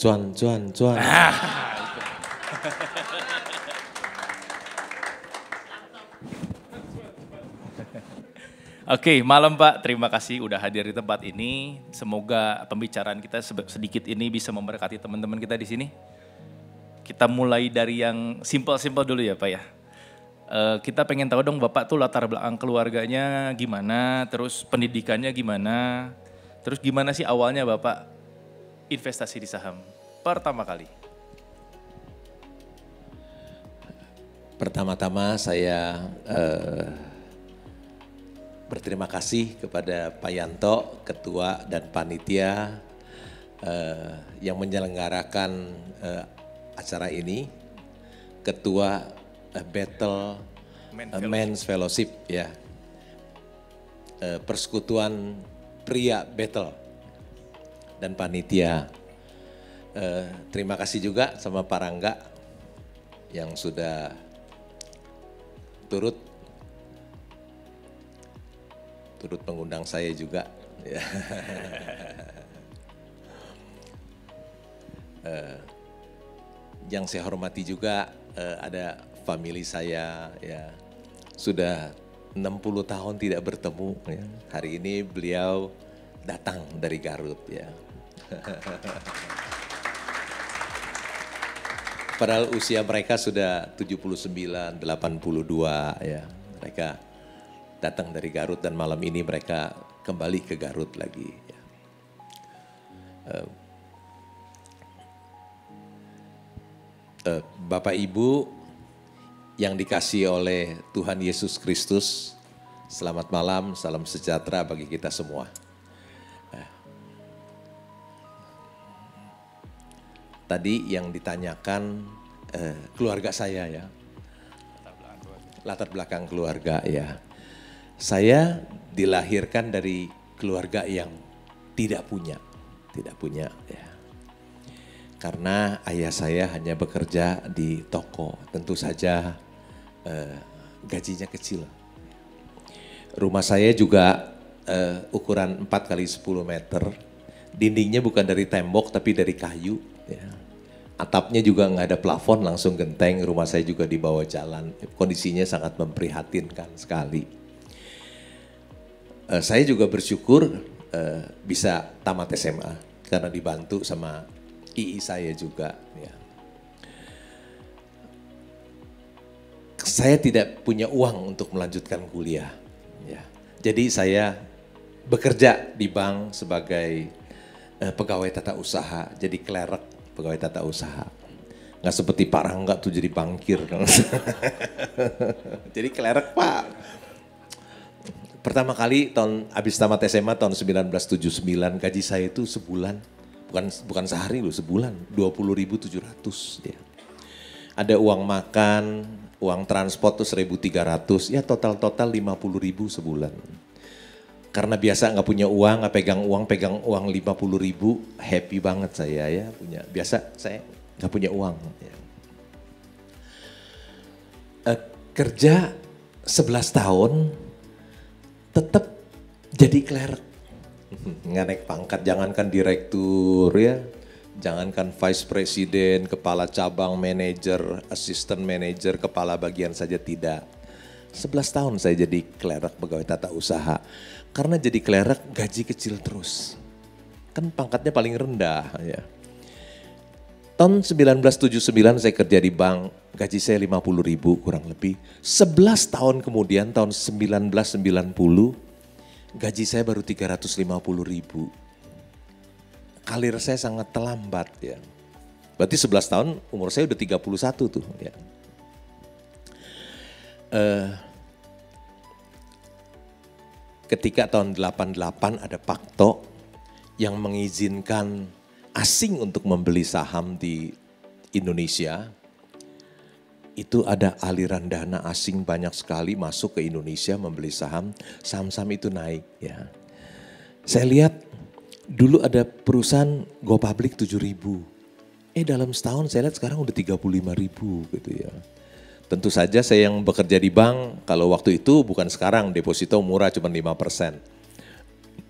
Cuan, cuan, cuan. Oke, malam Pak. Terima kasih udah hadir di tempat ini. Semoga pembicaraan kita sedikit ini bisa memberkati teman-teman kita di sini. Kita mulai dari yang simpel-simpel dulu ya Pak ya. Kita pengen tahu dong Bapak tuh latar belakang keluarganya gimana, terus pendidikannya gimana, terus gimana sih awalnya Bapak investasi di saham pertama kali? Pertama-tama saya berterima kasih kepada Pak Yanto, Ketua dan Panitia yang menyelenggarakan acara ini, Ketua Battle Men's Fellowship ya, Persekutuan Pria Battle dan Panitia. Terima kasih juga sama Pak Rangga yang sudah turut mengundang saya juga. Ya. Yang saya hormati juga ada family saya ya, sudah 60 tahun tidak bertemu ya. Hari ini beliau datang dari Garut ya. Padahal usia mereka sudah 79, 82 ya. Mereka datang dari Garut dan malam ini mereka kembali ke Garut lagi ya. Bapak Ibu yang dikasihi oleh Tuhan Yesus Kristus, selamat malam, salam sejahtera bagi kita semua. Tadi yang ditanyakan keluarga saya ya, latar belakang keluarga ya. Saya dilahirkan dari keluarga yang tidak punya ya. Karena ayah saya hanya bekerja di toko, tentu saja gajinya kecil. Rumah saya juga ukuran 4 kali 10 meter, dindingnya bukan dari tembok tapi dari kayu. Ya. Atapnya juga nggak ada plafon, langsung genteng. Rumah saya juga di bawah jalan, kondisinya sangat memprihatinkan sekali. Saya juga bersyukur bisa tamat SMA karena dibantu sama II saya juga. Ya. Saya tidak punya uang untuk melanjutkan kuliah. Ya. Jadi saya bekerja di bank sebagai pegawai tata usaha, jadi klerek pegawai tata usaha. Nggak seperti Pak Rangga tuh jadi bankir. Jadi klerek Pak. Pertama kali habis tamat SMA tahun 1979, gaji saya itu sebulan, bukan sehari loh, sebulan 20.700 ya. Ada uang makan, uang transport tuh 1.300, ya total 50.000 sebulan. Karena biasa nggak punya uang, nggak pegang uang 50.000, happy banget saya ya punya. Biasa saya nggak punya uang. Ya. Kerja 11 tahun, tetap jadi klerek. Nggak naik pangkat, jangankan direktur ya, jangankan vice president, kepala cabang, manajer, assistant manager, kepala bagian saja tidak. 11 tahun saya jadi klerek pegawai tata usaha. Karena jadi klerek gaji kecil terus. Kan pangkatnya paling rendah ya. Tahun 1979 saya kerja di bank, gaji saya 50.000 kurang lebih. 11 tahun kemudian tahun 1990 gaji saya baru 350.000. Karir saya sangat terlambat ya. Berarti 11 tahun umur saya udah 31 tuh ya. Ketika tahun 88 ada Pakto yang mengizinkan asing untuk membeli saham di Indonesia, itu ada aliran dana asing banyak sekali masuk ke Indonesia membeli saham, saham-saham itu naik ya. Saya lihat dulu ada perusahaan Go Public 7.000, dalam setahun saya lihat sekarang udah 35.000 gitu ya. Tentu saja saya yang bekerja di bank, kalau waktu itu bukan sekarang, deposito murah cuma 5%.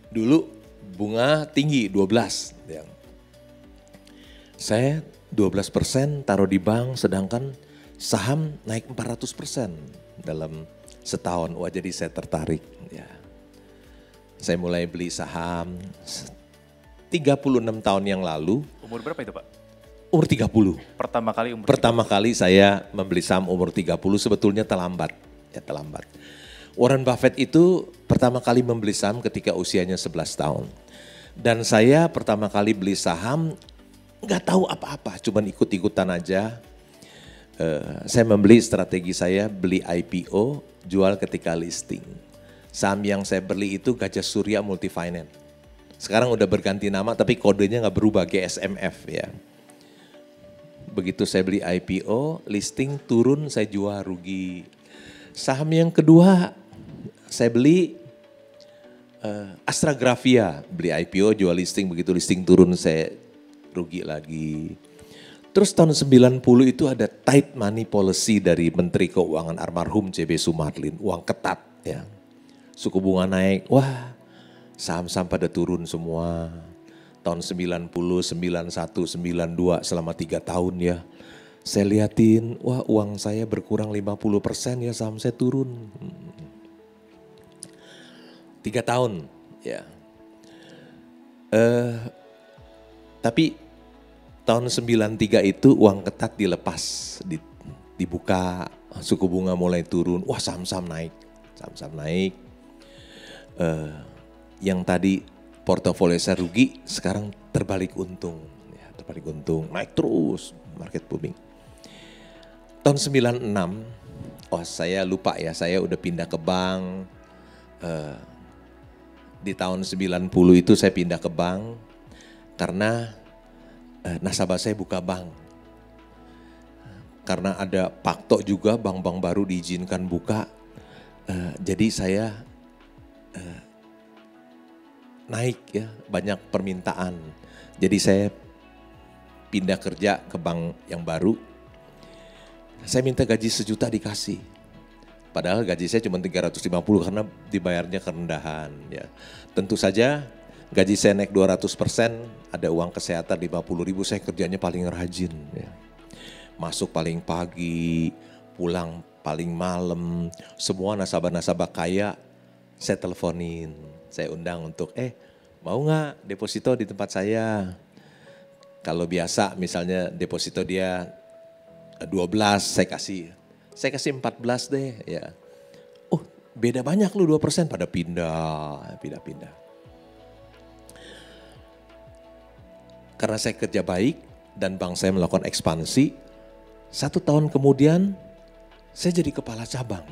Dulu bunga tinggi 12. Ya. Saya 12% taruh di bank, sedangkan saham naik 400% dalam setahun. Wah, jadi saya tertarik. Ya. Saya mulai beli saham 36 tahun yang lalu. Umur berapa itu Pak? Umur 30. Pertama kali saya membeli saham umur 30, sebetulnya terlambat. Ya, terlambat. Warren Buffett itu pertama kali membeli saham ketika usianya 11 tahun. Dan saya pertama kali beli saham nggak tahu apa-apa, cuman ikut-ikutan aja. Saya membeli strategi saya, beli IPO, jual ketika listing. Saham yang saya beli itu Gajah Surya Multifinance. Sekarang udah berganti nama tapi kodenya nggak berubah, GSMF ya. Begitu saya beli IPO, listing turun saya jual rugi. Saham yang kedua saya beli Astragrafia, beli IPO, jual listing, begitu listing turun saya rugi lagi. Terus tahun 90 itu ada tight money policy dari Menteri Keuangan almarhum C.B. Sumarlin, uang ketat ya. Suku bunga naik, wah saham-saham pada turun semua. Tahun 90, 91, 92 selama 3 tahun ya. Saya liatin, wah uang saya berkurang 50% ya, saham saya turun. 3 tahun ya. Tapi tahun 93 itu uang ketat dilepas, dibuka, suku bunga mulai turun, wah saham-saham naik. Saham-saham naik. Yang tadi portofolio saya rugi, sekarang terbalik untung. Ya, terbalik untung, naik terus, market booming. Tahun 96, saya lupa ya, saya udah pindah ke bank. Di tahun 90 itu saya pindah ke bank karena nasabah saya buka bank. Karena ada Pakto juga, bank-bank baru diizinkan buka. Jadi saya naik ya, banyak permintaan. Jadi saya pindah kerja ke bank yang baru. Saya minta gaji 1 juta dikasih. Padahal gaji saya cuma 350 karena dibayarnya kerendahan. Ya. Tentu saja gaji saya naik 200%, ada uang kesehatan 50 ribu, saya kerjanya paling rajin. Ya. Masuk paling pagi, pulang paling malam. Semua nasabah-nasabah kaya saya teleponin. Saya undang untuk, mau nggak deposito di tempat saya? Kalau biasa misalnya deposito dia 12, saya kasih 14 deh ya. Oh beda banyak lu 2%, pada pindah. Karena saya kerja baik dan bank saya melakukan ekspansi, 1 tahun kemudian saya jadi kepala cabang.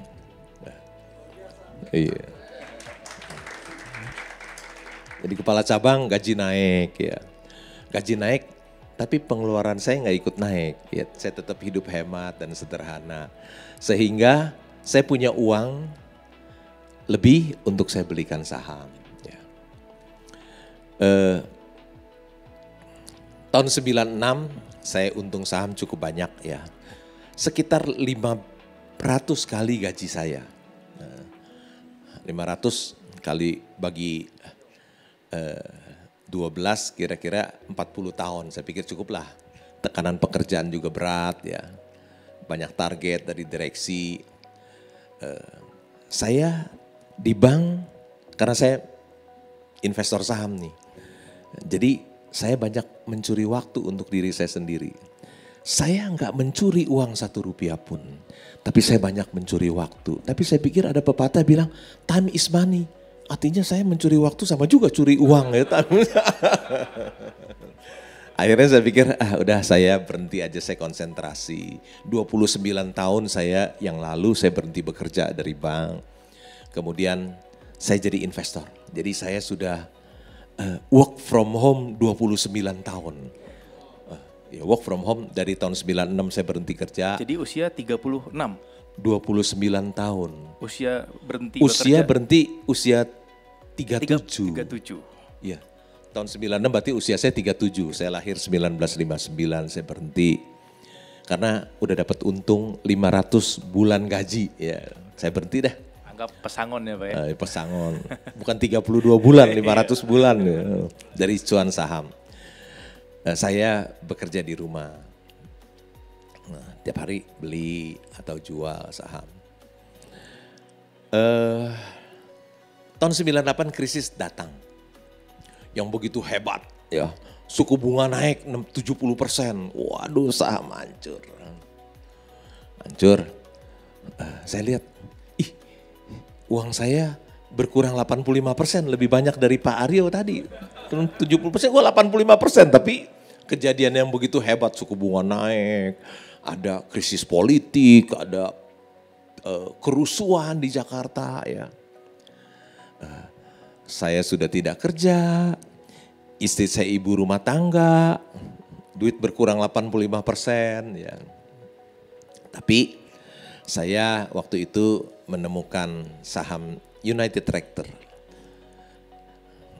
Nah, iya. Jadi kepala cabang gaji naik ya. Gaji naik tapi pengeluaran saya nggak ikut naik. Ya, saya tetap hidup hemat dan sederhana. Sehingga saya punya uang lebih untuk saya belikan saham. Ya. Tahun 96 saya untung saham cukup banyak ya. Sekitar 500 kali gaji saya. 500 kali bagi 12 kira-kira 40 tahun, saya pikir cukup lah. Tekanan pekerjaan juga berat ya, banyak target dari direksi. Saya di bank karena saya investor saham nih, jadi saya banyak mencuri waktu untuk diri saya sendiri. Saya nggak mencuri uang 1 rupiah pun, tapi saya banyak mencuri waktu. Tapi saya pikir ada pepatah bilang time is money. Artinya saya mencuri waktu sama juga curi uang ya. Akhirnya saya pikir udah saya berhenti aja, saya konsentrasi. 29 tahun saya yang lalu saya berhenti bekerja dari bank. Kemudian saya jadi investor. Jadi saya sudah work from home 29 tahun. Ya, work from home dari tahun 96 saya berhenti kerja. Jadi usia 36? 29 tahun. Usia berhenti usia bekerja? Berhenti usia 37. 37. Iya. Tahun 96 berarti usia saya 37. Saya lahir 1959, saya berhenti. Karena udah dapat untung 500 bulan gaji. Ya, saya berhenti dah. Anggap pesangon ya Pak ya? Pesangon. Bukan 32 bulan, 500 bulan ya, dari cuan saham. Saya bekerja di rumah. Nah, tiap hari beli atau jual saham. Tahun 98 krisis datang. Yang begitu hebat ya. Suku bunga naik 70%. Waduh, saham hancur. Hancur. Saya lihat, uang saya berkurang 85%, lebih banyak dari Pak Aryo tadi. 70%, gua 85%, tapi kejadian yang begitu hebat, suku bunga naik, ada krisis politik, ada kerusuhan di Jakarta ya. Saya sudah tidak kerja, istri saya ibu rumah tangga, duit berkurang 85% ya. Tapi saya waktu itu menemukan saham United Tractor.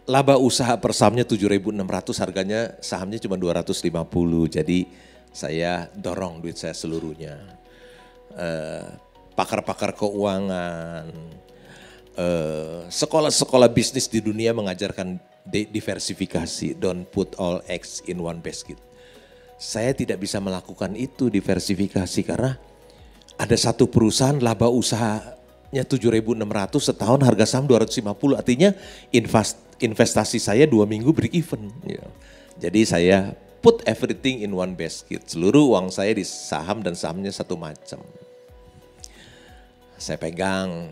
Laba usaha per sahamnya 7.600, harganya sahamnya cuma 250. Jadi saya dorong duit saya seluruhnya. Pakar-pakar keuangan, sekolah-sekolah bisnis di dunia mengajarkan diversifikasi, don't put all eggs in one basket. Saya tidak bisa melakukan itu diversifikasi karena ada satu perusahaan laba usahanya 7.600 setahun, harga saham 250, artinya investasi saya 2 minggu break even. Ya. Jadi saya put everything in one basket, seluruh uang saya di saham dan sahamnya satu macam. Saya pegang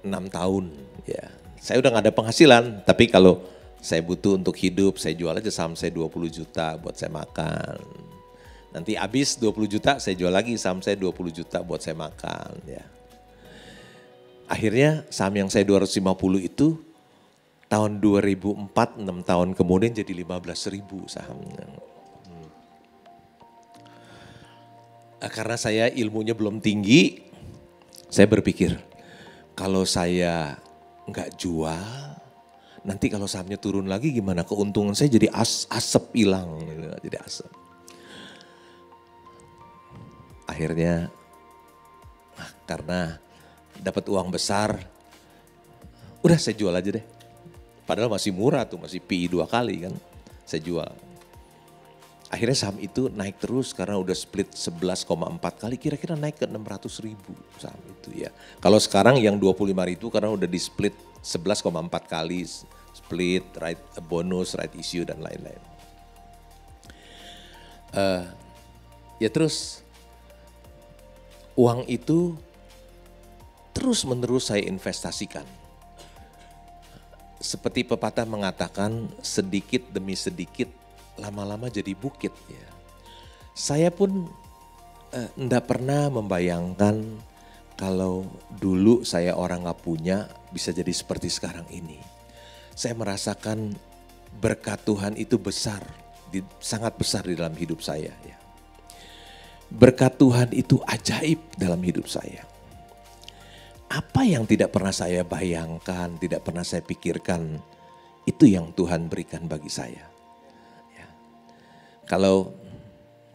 6 tahun ya. Saya udah gak ada penghasilan, tapi kalau saya butuh untuk hidup, saya jual aja saham saya 20 juta buat saya makan. Nanti habis 20 juta, saya jual lagi saham saya 20 juta buat saya makan ya. Akhirnya saham yang saya 250 itu tahun 2004, 6 tahun kemudian jadi 15.000 sahamnya. Karena saya ilmunya belum tinggi, saya berpikir kalau saya nggak jual, nanti kalau sahamnya turun lagi gimana? Keuntungan saya jadi asap hilang, jadi asap. Akhirnya karena dapat uang besar, udah saya jual aja deh. Padahal masih murah tuh, masih PI 2 kali kan, saya jual. Akhirnya saham itu naik terus karena udah split 11,4 kali, kira-kira naik ke 600.000 saham itu ya. Kalau sekarang yang 25.000 karena udah di split 11,4 kali, split, right bonus, right issue dan lain-lain. Ya terus uang itu terus menerus saya investasikan. Seperti pepatah mengatakan, sedikit demi sedikit lama-lama jadi bukit ya. Saya pun enggak pernah membayangkan kalau dulu saya orang gak punya bisa jadi seperti sekarang ini. Saya merasakan berkat Tuhan itu besar, sangat besar di dalam hidup saya ya. Berkat Tuhan itu ajaib dalam hidup saya. Apa yang tidak pernah saya bayangkan, tidak pernah saya pikirkan, itu yang Tuhan berikan bagi saya. Ya. Kalau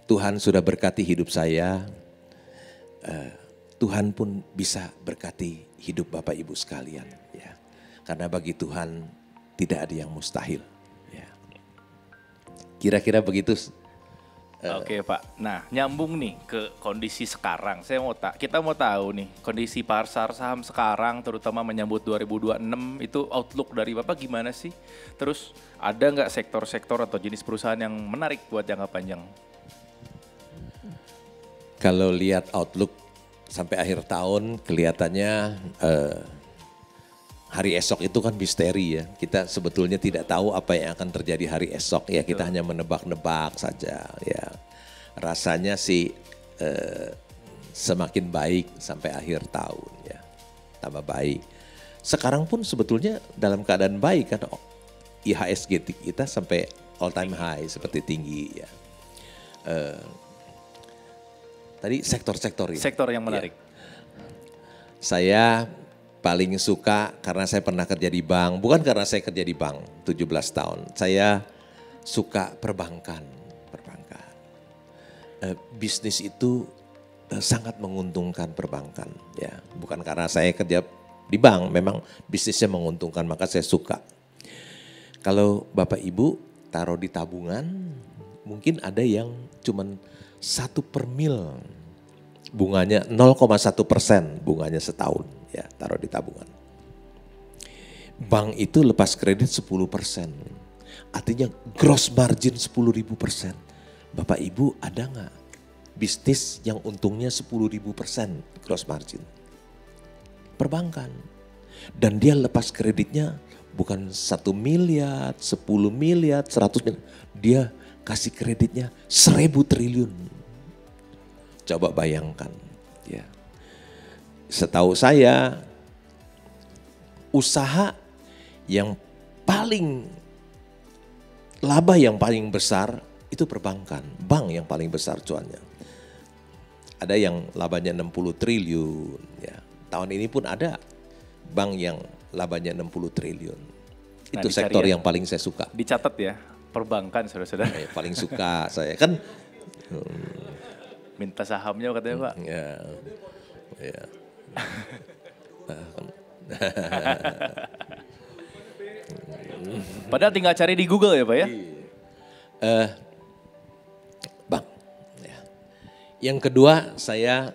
Tuhan sudah berkati hidup saya, Tuhan pun bisa berkati hidup Bapak Ibu sekalian. Ya. Karena bagi Tuhan tidak ada yang mustahil. Ya. Kira-kira begitu. Oke Pak, nah nyambung nih ke kondisi sekarang. Kita mau tahu nih kondisi pasar saham sekarang, terutama menyambut 2026 itu outlook dari Bapak gimana sih? Terus ada nggak sektor-sektor atau jenis perusahaan yang menarik buat jangka panjang? Kalau lihat outlook sampai akhir tahun kelihatannya hari esok itu kan misteri ya. Kita sebetulnya tidak tahu apa yang akan terjadi hari esok ya. Kita hanya menebak-nebak saja ya. Rasanya sih semakin baik sampai akhir tahun ya. Tambah baik. Sekarang pun sebetulnya dalam keadaan baik kan. IHSG kita sampai all time high seperti tinggi ya. Tadi sektor-sektor ini. Sektor yang menarik. Ya. Saya paling suka karena saya pernah kerja di bank, bukan karena saya kerja di bank 17 tahun. Saya suka perbankan. Bisnis itu sangat menguntungkan perbankan ya. Bukan karena saya kerja di bank, memang bisnisnya menguntungkan maka saya suka. Kalau Bapak Ibu taruh di tabungan, mungkin ada yang cuman 1/mil. Bunganya 0,1%, bunganya setahun ya taruh di tabungan. Bank itu lepas kredit 10%. Artinya gross margin 10.000%. Bapak Ibu ada nggak bisnis yang untungnya 10.000% gross margin? Perbankan. Dan dia lepas kreditnya bukan 1 miliar, 10 miliar, 100 miliar. Dia kasih kreditnya 1.000 triliun. Coba bayangkan. Ya. Setahu saya usaha yang paling laba yang paling besar itu perbankan. Bank yang paling besar cuannya. Ada yang labanya 60 triliun. Ya. Tahun ini pun ada bank yang labanya 60 triliun. Nah, Itu sektor yang paling saya suka. Dicatat ya, perbankan saudara-saudara. Paling suka saya kan. Minta sahamnya katanya Pak. Ya. Ya. Padahal tinggal cari di Google ya Pak ya. Bang. Ya. Yang kedua saya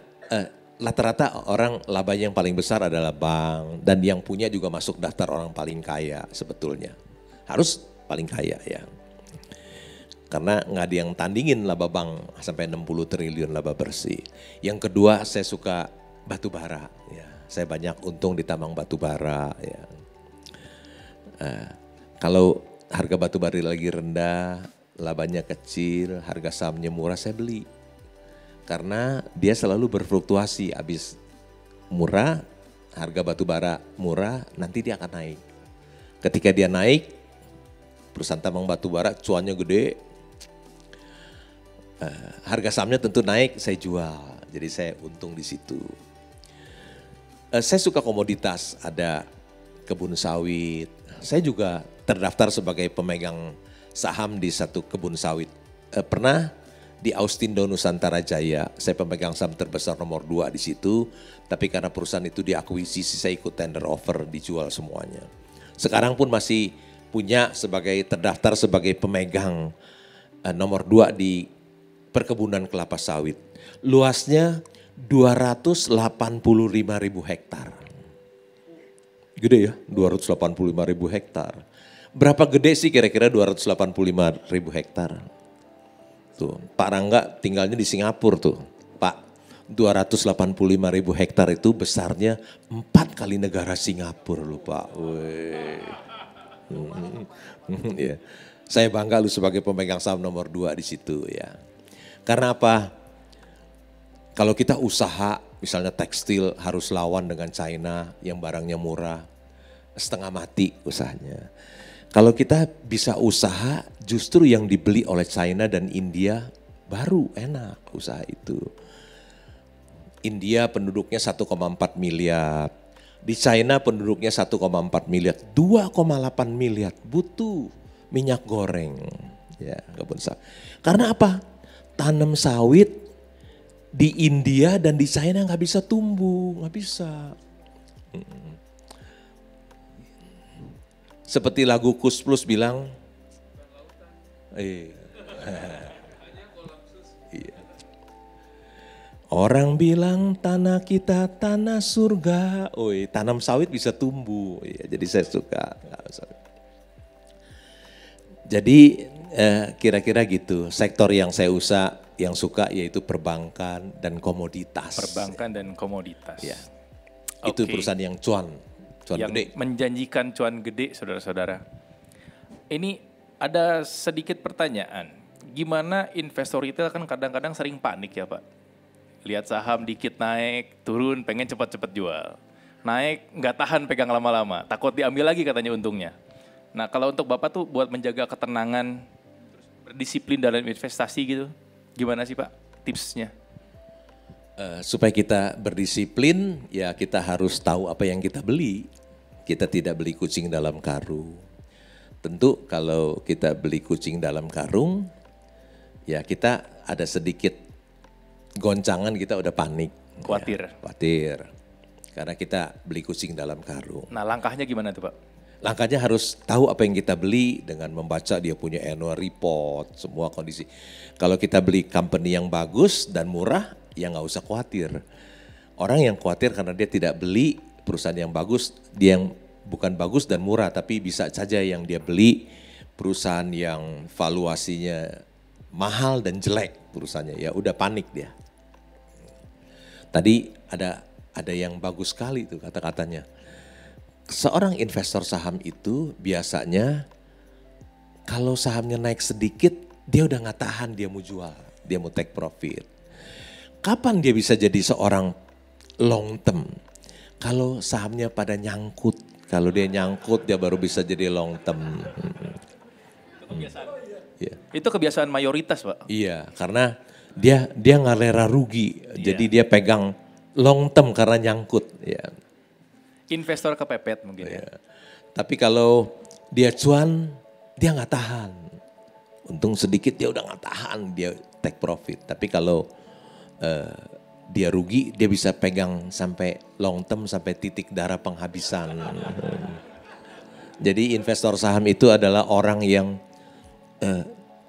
rata-rata orang labanya yang paling besar adalah bank. Dan yang punya juga masuk daftar orang paling kaya sebetulnya. Harus paling kaya ya. Karena nggak ada yang tandingin laba bank sampai 60 triliun laba bersih. Yang kedua saya suka batu bara. Ya. Saya banyak untung di tambang batu bara. Ya. Kalau harga batu bara lagi rendah, labanya kecil, harga sahamnya murah, saya beli. Karena dia selalu berfluktuasi, habis murah, harga batu bara murah, nanti dia akan naik. Ketika dia naik, perusahaan tambang batu bara cuannya gede, harga sahamnya tentu naik, saya jual. Jadi saya untung di situ. Saya suka komoditas, ada kebun sawit. Saya juga terdaftar sebagai pemegang saham di satu kebun sawit. Pernah di Austindo Nusantara Jaya, saya pemegang saham terbesar nomor 2 di situ. Tapi karena perusahaan itu diakuisisi, saya ikut tender offer, dijual semuanya. Sekarang pun masih punya terdaftar sebagai pemegang nomor 2 di perkebunan kelapa sawit. Luasnya 285.000 hektar. Gede ya, 285.000 hektar. Berapa gede sih kira-kira 285.000 hektar? Tuh, Pak Rangga tinggalnya di Singapura tuh. Pak, 285.000 hektar itu besarnya 4 kali negara Singapura loh Pak. Ya. Saya bangga lu sebagai pemegang saham nomor 2 di situ ya. Karena apa? Kalau kita usaha, misalnya tekstil harus lawan dengan China yang barangnya murah, setengah mati usahanya. Kalau kita bisa usaha, justru yang dibeli oleh China dan India baru enak usaha itu. India penduduknya 1,4 miliar, di China penduduknya 1,4 miliar, 2,8 miliar butuh minyak goreng. Ya, kebun sawit. Karena apa? Tanam sawit di India dan di China nggak bisa tumbuh, nggak bisa. Seperti lagu Kus Plus bilang, orang bilang tanah kita tanah surga, tanam sawit bisa tumbuh. Jadi saya suka. Jadi kira-kira gitu, sektor yang saya suka yaitu perbankan dan komoditas. Perbankan dan komoditas. Ya. Itu perusahaan yang cuan yang gede. Menjanjikan cuan gede saudara-saudara. Ini ada sedikit pertanyaan. Gimana investor retail kan kadang-kadang sering panik ya Pak. Lihat saham dikit naik, turun pengen cepat-cepat jual. Naik nggak tahan pegang lama-lama, takut diambil lagi katanya untungnya. Nah kalau untuk Bapak tuh buat menjaga ketenangan, berdisiplin dalam investasi gitu, gimana sih Pak tipsnya? Supaya kita berdisiplin, ya kita harus tahu apa yang kita beli. Kita tidak beli kucing dalam karung. Tentu kalau kita beli kucing dalam karung, ya kita ada sedikit goncangan, kita udah panik. Khawatir. Ya, khawatir. Karena kita beli kucing dalam karung. Nah langkahnya gimana tuh Pak? langkahnya harus tahu apa yang kita beli dengan membaca dia punya annual report, semua kondisi. Kalau kita beli company yang bagus dan murah, ya nggak usah khawatir. Orang yang khawatir karena dia tidak beli perusahaan yang bagus, dia yang bukan bagus dan murah, tapi bisa saja yang dia beli perusahaan yang valuasinya mahal dan jelek perusahaannya, ya udah panik dia. Tadi ada yang bagus sekali itu kata-katanya. Seorang investor saham itu biasanya kalau sahamnya naik sedikit, dia udah nggak tahan, dia mau jual, dia mau take profit. Kapan dia bisa jadi seorang long term? Kalau sahamnya pada nyangkut, kalau dia nyangkut dia baru bisa jadi long term. Itu kebiasaan. Yeah. Itu kebiasaan mayoritas, Pak. Iya, karena dia nggak rela rugi, jadi dia pegang long term karena nyangkut. Ya. Investor kepepet mungkin ya. Tapi kalau dia cuan, dia nggak tahan. Untung sedikit dia udah nggak tahan, dia take profit. Tapi kalau dia rugi, dia bisa pegang sampai long term, sampai titik darah penghabisan. Jadi investor saham itu adalah orang yang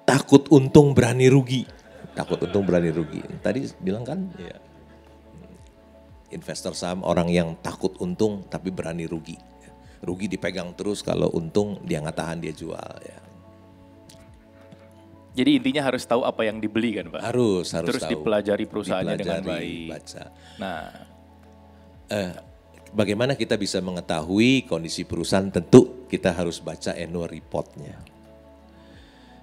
takut untung berani rugi. Takut untung berani rugi. Tadi bilang kan ya. Investor saham orang yang takut untung tapi berani rugi. Rugi dipegang terus, kalau untung dia nggak tahan, dia jual ya. Jadi intinya harus tahu apa yang dibeli kan Pak? Harus Terus tahu. dipelajari perusahaannya dengan baik. Baca. Nah, Bagaimana kita bisa mengetahui kondisi perusahaan? Tentu kita harus baca annual report-nya.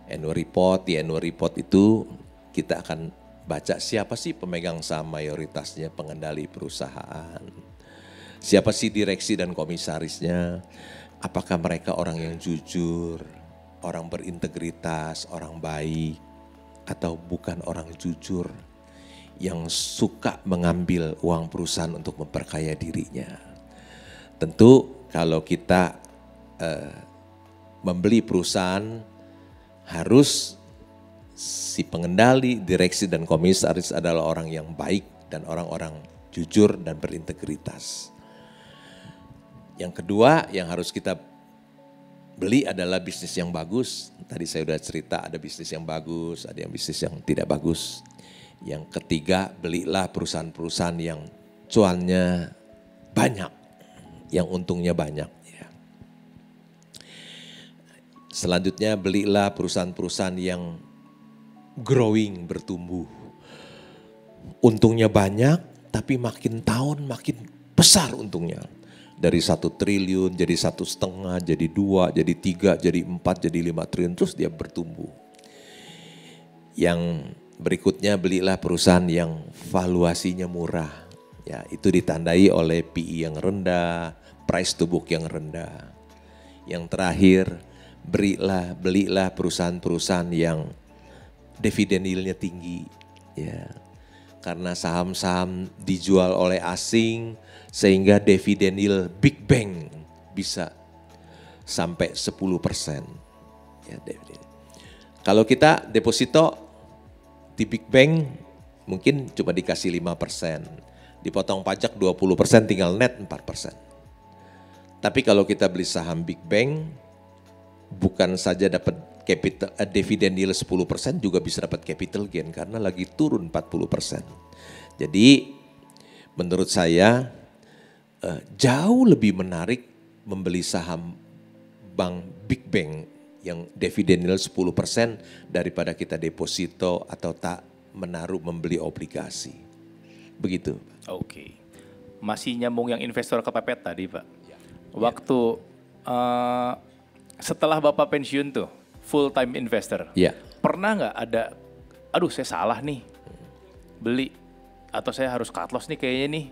Annual report, di annual report itu kita akan baca siapa sih pemegang saham mayoritasnya, pengendali perusahaan. Siapa sih direksi dan komisarisnya, apakah mereka orang yang jujur, orang berintegritas, orang baik, atau bukan orang jujur yang suka mengambil uang perusahaan untuk memperkaya dirinya. Tentu kalau kita membeli perusahaan, harus si pengendali, direksi dan komisaris adalah orang yang baik dan orang-orang jujur dan berintegritas. Yang kedua yang harus kita beli adalah bisnis yang bagus. Tadi saya sudah cerita ada bisnis yang bagus, ada yang bisnis yang tidak bagus. Yang ketiga, belilah perusahaan-perusahaan yang cuannya banyak, yang untungnya banyak. Ya. Selanjutnya belilah perusahaan-perusahaan yang growing, bertumbuh. Untungnya banyak, tapi makin tahun makin besar untungnya. Dari 1 triliun jadi 1,5, jadi 2, jadi 3, jadi 4, jadi 5 triliun, terus dia bertumbuh. Yang berikutnya belilah perusahaan yang valuasinya murah. Ya, itu ditandai oleh PE yang rendah, price to book yang rendah. Yang terakhir, belilah perusahaan-perusahaan yang dividen yield-nya tinggi. Ya. Karena saham-saham dijual oleh asing sehingga dividen yield Big Bang bisa sampai 10%. Ya, kalau kita deposito di Big Bang mungkin cuma dikasih 5%, dipotong pajak 20%, tinggal net 4%. Tapi kalau kita beli saham Big Bang, bukan saja dapat capital dividen yield 10%, juga bisa dapat capital gain karena lagi turun 40%. Jadi menurut saya jauh lebih menarik membeli saham bank Big Bang yang dividen yield 10% daripada kita deposito atau tak menaruh membeli obligasi. Begitu. Oke. Masih nyambung yang investor kepepet tadi Pak. Waktu setelah Bapak pensiun tuh, full time investor. Ya. Pernah nggak ada, aduh saya salah nih beli, atau saya harus cut loss nih kayaknya nih.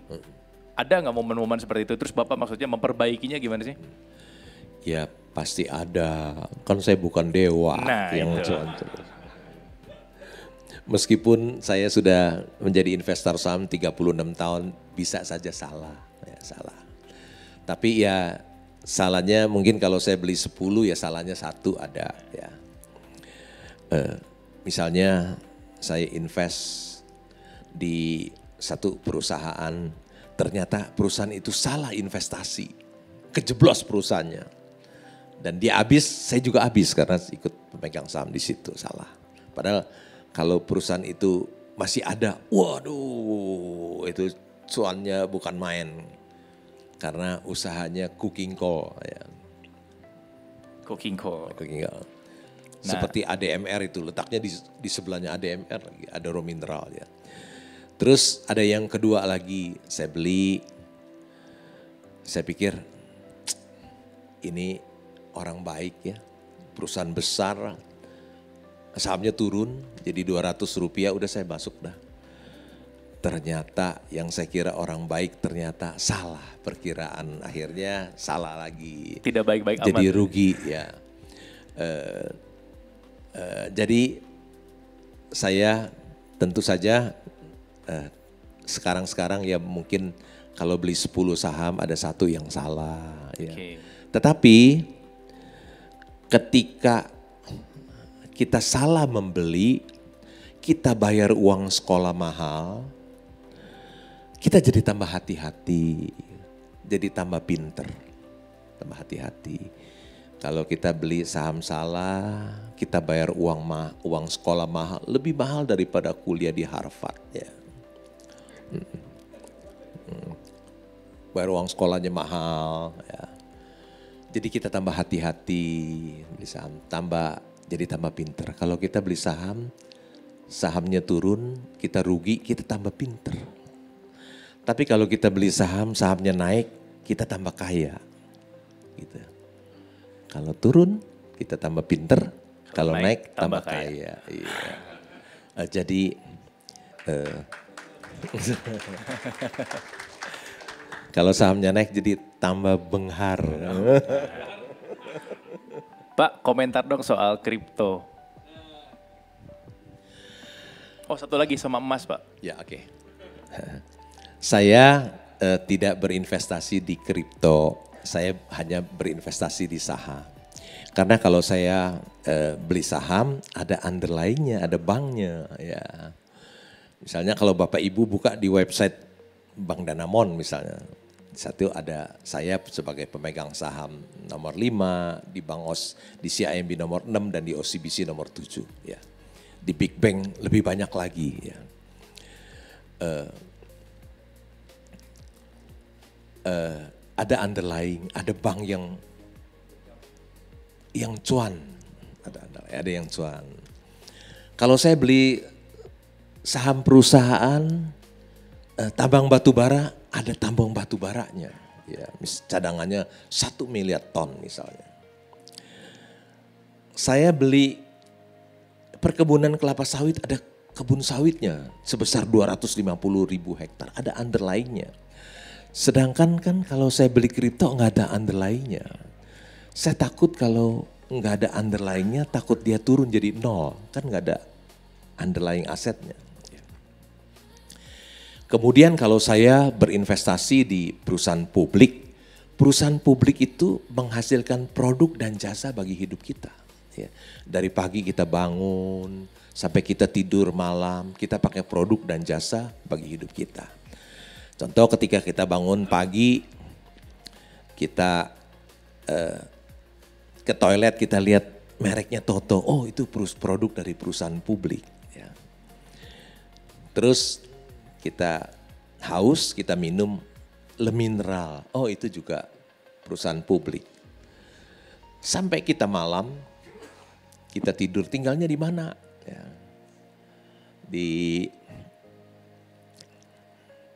Ada nggak momen-momen seperti itu? Terus Bapak maksudnya memperbaikinya gimana sih? Ya pasti ada, kan saya bukan dewa yang itu. Meskipun saya sudah menjadi investor saham 36 tahun, bisa saja salah. Ya, salah. Tapi ya salahnya mungkin kalau saya beli 10 ya salahnya 1 ada ya. Misalnya saya invest di satu perusahaan, ternyata perusahaan itu salah investasi, kejeblos perusahaannya. Dan dia habis, saya juga habis karena ikut pemegang saham di situ, salah. Padahal kalau perusahaan itu masih ada, waduh itu cuannya bukan main. Karena usahanya cooking coal. Ya. Cooking coal. Cooking coal. Seperti ADMR itu, letaknya di sebelahnya ADMR lagi, ada raw mineral ya. Terus ada yang kedua lagi, saya beli, saya pikir ini orang baik ya, perusahaan besar, sahamnya turun jadi 200 rupiah, udah saya masuk dah. Ternyata yang saya kira orang baik ternyata salah perkiraan, akhirnya salah lagi. Tidak baik-baik amat. Jadi rugi ya. Jadi saya tentu saja sekarang ya mungkin kalau beli 10 saham ada satu yang salah. Ya. Tetapi ketika kita salah membeli, kita bayar uang sekolah mahal, kita jadi tambah hati-hati, jadi tambah pinter, tambah hati-hati. Kalau kita beli saham salah, kita bayar uang sekolah mahal, lebih mahal daripada kuliah di Harvard. Ya. Bayar uang sekolahnya mahal. Ya. Jadi kita tambah hati-hati, beli saham, jadi tambah pinter. Kalau kita beli saham, sahamnya turun, kita rugi, kita tambah pinter. Tapi kalau kita beli saham, sahamnya naik, kita tambah kaya. Gitu. Kalau turun, kita tambah pinter. Kalau naik, tambah kaya. Iya. Jadi, kalau sahamnya naik jadi tambah benghar. Pak, komentar dong soal kripto. Oh, satu lagi sama emas, Pak. Ya, oke. Saya tidak berinvestasi di kripto, saya hanya berinvestasi di saham. Karena kalau saya beli saham, ada underlying-nya, ada banknya. Ya. Misalnya kalau Bapak Ibu buka di website Bank Danamon misalnya, satu ada saya sebagai pemegang saham nomor 5, di Bank di CIMB nomor 6 dan di OCBC nomor 7. Ya. Di Big Bank lebih banyak lagi. Ya. Ada underlying, ada bank yang cuan, ada yang cuan. Kalau saya beli saham perusahaan tambang batu bara, ada tambang batu baranya, ya, cadangannya 1 miliar ton misalnya. Saya beli perkebunan kelapa sawit, ada kebun sawitnya sebesar 250.000 hektar, ada underlying-nya. Sedangkan kan kalau saya beli kripto nggak ada underlying-nya. Saya takut kalau nggak ada underlying-nya, takut dia turun jadi nol, kan nggak ada underlying asetnya. Kemudian kalau saya berinvestasi di perusahaan publik itu menghasilkan produk dan jasa bagi hidup kita. Ya. Dari pagi kita bangun sampai kita tidur malam, kita pakai produk dan jasa bagi hidup kita. Contoh ketika kita bangun pagi, kita ke toilet kita lihat mereknya Toto, oh itu produk dari perusahaan publik. Ya. Terus kita haus, kita minum Le Mineral. Oh itu juga perusahaan publik. Sampai kita malam, kita tidur, tinggalnya di mana? Ya. Di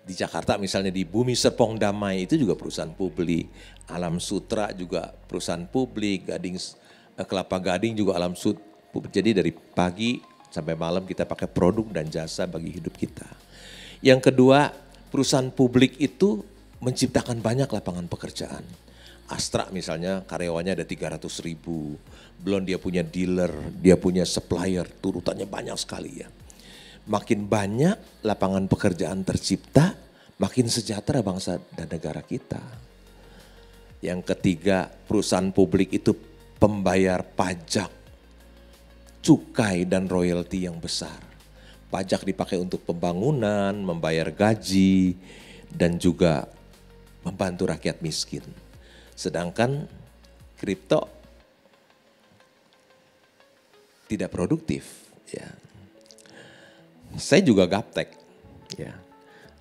Jakarta misalnya di Bumi Serpong Damai itu juga perusahaan publik. Alam Sutra juga perusahaan publik. Kelapa Gading juga Alam Sutra. Jadi dari pagi sampai malam kita pakai produk dan jasa bagi hidup kita. Yang kedua, perusahaan publik itu menciptakan banyak lapangan pekerjaan. Astra misalnya karyawannya ada 300.000, belum dia punya dealer, dia punya supplier, turutannya banyak sekali ya. Makin banyak lapangan pekerjaan tercipta, makin sejahtera bangsa dan negara kita. Yang ketiga, perusahaan publik itu pembayar pajak, cukai dan royalti yang besar. Pajak dipakai untuk pembangunan, membayar gaji, dan juga membantu rakyat miskin. Sedangkan kripto tidak produktif. Ya. Saya juga gaptek. Ya.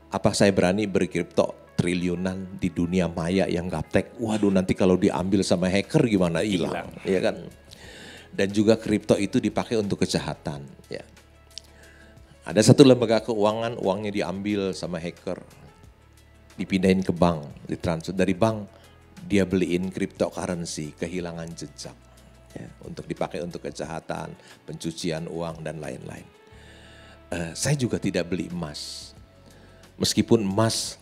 Apa saya berani berkripto triliunan di dunia maya yang gaptek? Waduh, nanti kalau diambil sama hacker gimana? Hilang. Ya kan? Dan juga kripto itu dipakai untuk kejahatan. Ya. Ada satu lembaga keuangan, uangnya diambil sama hacker, dipindahin ke bank, ditransfer dari bank, dia beliin cryptocurrency, kehilangan jejak, ya, untuk dipakai untuk kejahatan, pencucian uang dan lain-lain. Saya juga tidak beli emas, meskipun emas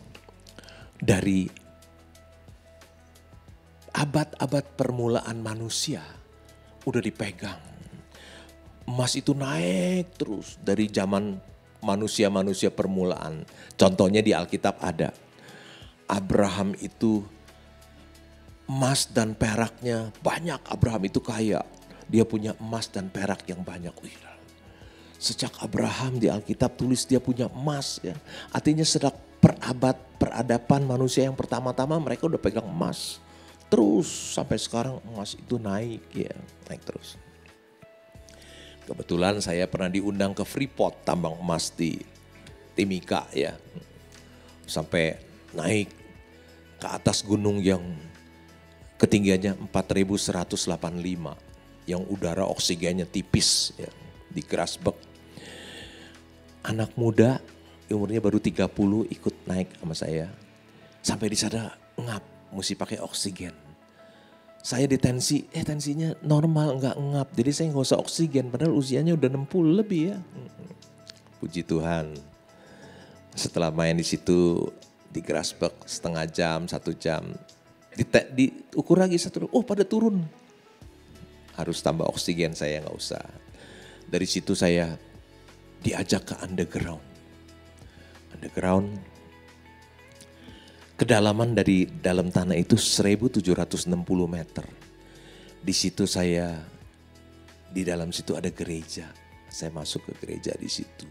dari abad-abad permulaan manusia udah dipegang. Emas itu naik terus dari zaman manusia-manusia permulaan. Contohnya di Alkitab ada. Abraham itu emas dan peraknya banyak. Abraham itu kaya. Dia punya emas dan perak yang banyak. Sejak Abraham di Alkitab tulis dia punya emas. Ya. Artinya sejak peradaban manusia yang pertama-tama mereka udah pegang emas. Terus sampai sekarang emas itu naik, ya, naik terus. Kebetulan saya pernah diundang ke Freeport tambang emas di Timika, ya. Sampai naik ke atas gunung yang ketinggiannya 4185, yang udara oksigennya tipis, ya, di Grasberg. Anak muda umurnya baru 30 ikut naik sama saya. Sampai di sana ngap, mesti pakai oksigen. Saya ditensi, tensinya normal, enggak ngap. Jadi saya nggak usah oksigen, padahal usianya udah 60 lebih, ya. Puji Tuhan. Setelah main di situ di Grasberg setengah jam, 1 jam, diukur lagi satu, pada turun. Harus tambah oksigen, saya nggak usah. Dari situ saya diajak ke underground. Kedalaman dari dalam tanah itu 1760 meter. Di situ di dalam situ ada gereja. Saya masuk ke gereja di situ.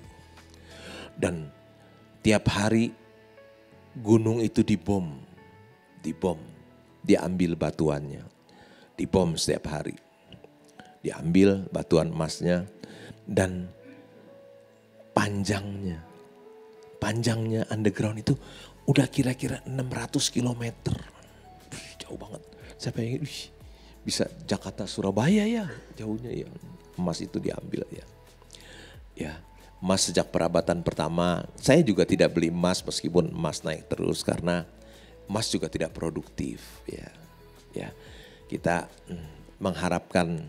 Dan tiap hari gunung itu dibom. Diambil batuannya. Dibom setiap hari. Diambil batuan emasnya dan panjangnya underground itu udah kira-kira 600 kilometer. Jauh banget. Saya pengen bisa Jakarta Surabaya, ya, jauhnya, ya. Emas itu diambil, ya. Ya, emas sejak perabatan pertama. Saya juga tidak beli emas meskipun emas naik terus karena emas juga tidak produktif, ya. Ya. Kita mengharapkan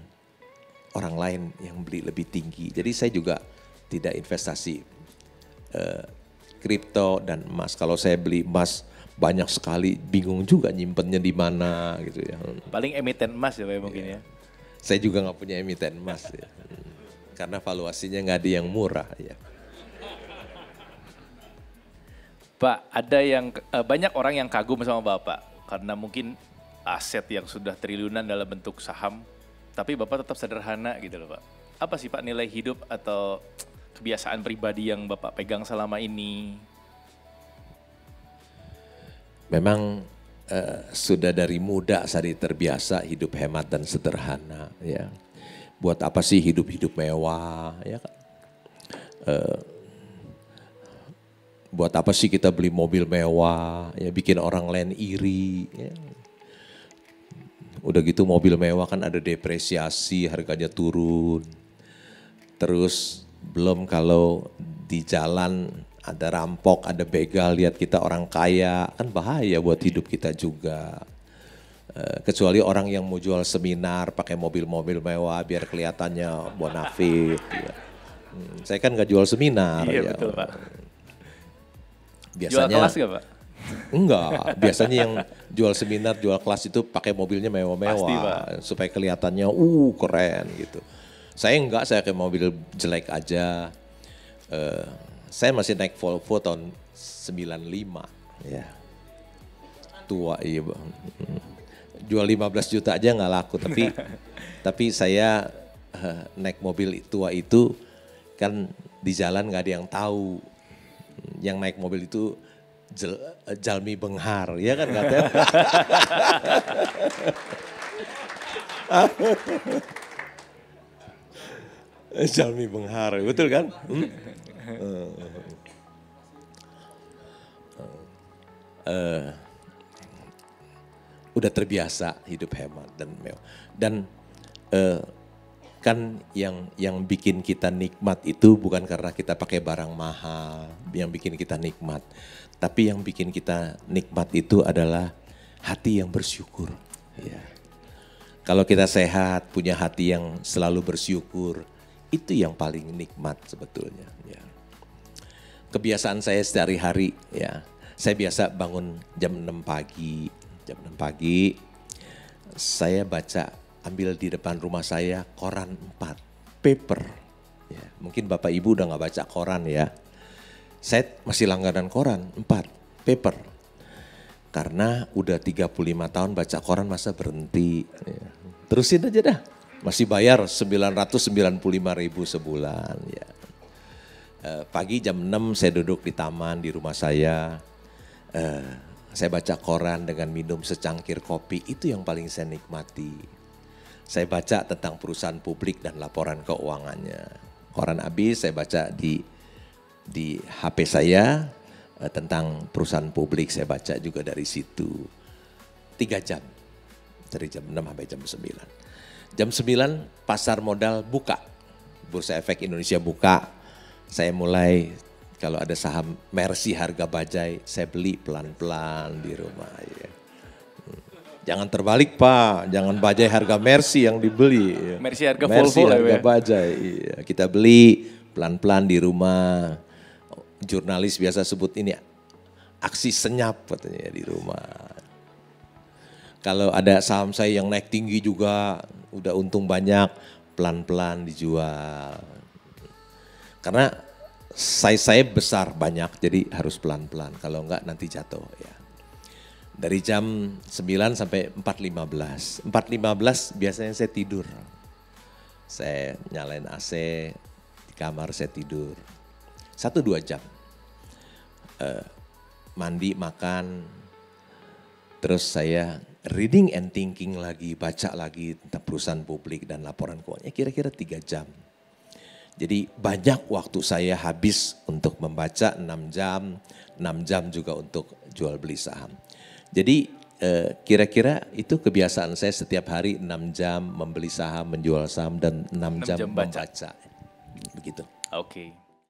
orang lain yang beli lebih tinggi. Jadi saya juga tidak investasi kripto dan emas. Kalau saya beli emas banyak sekali, bingung juga nyimpennya di mana gitu, ya. Paling emiten emas ya Pak, mungkin, ya. Saya juga nggak punya emiten emas, ya. Karena valuasinya nggak ada yang murah, ya. Pak, ada yang banyak orang yang kagum sama Bapak karena mungkin aset yang sudah triliunan dalam bentuk saham, tapi Bapak tetap sederhana gitu loh, Pak. Apa sih Pak nilai hidup atau kebiasaan pribadi yang Bapak pegang selama ini? Memang sudah dari muda saya terbiasa hidup hemat dan sederhana, ya. Buat apa sih hidup mewah, ya kan? Buat apa sih kita beli mobil mewah, ya, bikin orang lain iri, ya. Udah gitu mobil mewah kan ada depresiasi, harganya turun. Terus belum kalau di jalan ada rampok, ada begal, lihat kita orang kaya, kan bahaya buat hidup kita juga. Kecuali orang yang mau jual seminar pakai mobil-mobil mewah biar kelihatannya bonafit. Ya. Saya kan gak jual seminar. Iya, ya. Betul, Pak. Biasanya, jual kelas gak, Pak? Enggak, biasanya yang jual seminar, jual kelas itu pakai mobilnya mewah-mewah. Pasti, Pak. Supaya kelihatannya keren gitu. Saya enggak, saya kayak mobil jelek aja. Saya masih naik Volvo tahun 95, ya. Tua, iya Bang. Jual 15 juta aja nggak laku, tapi saya naik mobil tua itu kan di jalan nggak ada yang tahu. Yang naik mobil itu Jalmi Benghar, ya kan katanya. Jalmi Benghar, betul kan? Udah terbiasa hidup hemat dan mewah. Dan kan yang bikin kita nikmat itu bukan karena kita pakai barang mahal, yang bikin kita nikmat. Tapi yang bikin kita nikmat itu adalah hati yang bersyukur. Ya. Kalau kita sehat, punya hati yang selalu bersyukur, itu yang paling nikmat sebetulnya. Ya. Kebiasaan saya sehari-hari, ya, saya biasa bangun jam 6 pagi. Jam 6 pagi, saya baca, ambil di depan rumah saya koran 4, paper. Ya, mungkin Bapak Ibu udah gak baca koran ya. Saya masih langganan koran 4, paper. Karena udah 35 tahun baca koran masa berhenti. Ya. Terusin aja dah, masih bayar 995.000 sebulan. Ya. Pagi jam 6 saya duduk di taman di rumah saya. Saya baca koran dengan minum secangkir kopi, itu yang paling saya nikmati. Saya baca tentang perusahaan publik dan laporan keuangannya. Koran habis saya baca di HP saya tentang perusahaan publik, saya baca juga dari situ. 3 jam, dari jam 6 sampai jam 9. Jam 9 pasar modal buka, Bursa Efek Indonesia buka. Saya mulai, kalau ada saham Mercy harga bajai, saya beli pelan-pelan di rumah. Ya. Jangan terbalik Pak, jangan bajai harga Mercy yang dibeli. Ya. Mercy harga Mercy Volvo harga ya. bajai. Iya. Kita beli pelan-pelan di rumah. Jurnalis biasa sebut ini aksi senyap katanya di rumah. Kalau ada saham saya yang naik tinggi juga, udah untung banyak, pelan-pelan dijual. Karena saya besar banyak, jadi harus pelan-pelan. Kalau enggak nanti jatuh ya. Dari jam 9 sampai 4.15. 4.15 biasanya saya tidur. Saya nyalain AC, di kamar saya tidur. 1-2 jam. Mandi, makan. Terus saya reading and thinking lagi, baca lagi tentang perusahaan publik dan laporan keuangannya kira-kira 3 jam. Jadi banyak waktu saya habis untuk membaca 6 jam, 6 jam juga untuk jual beli saham. Jadi kira-kira itu kebiasaan saya setiap hari 6 jam membeli saham, menjual saham dan 6 jam membaca. Begitu. Oke.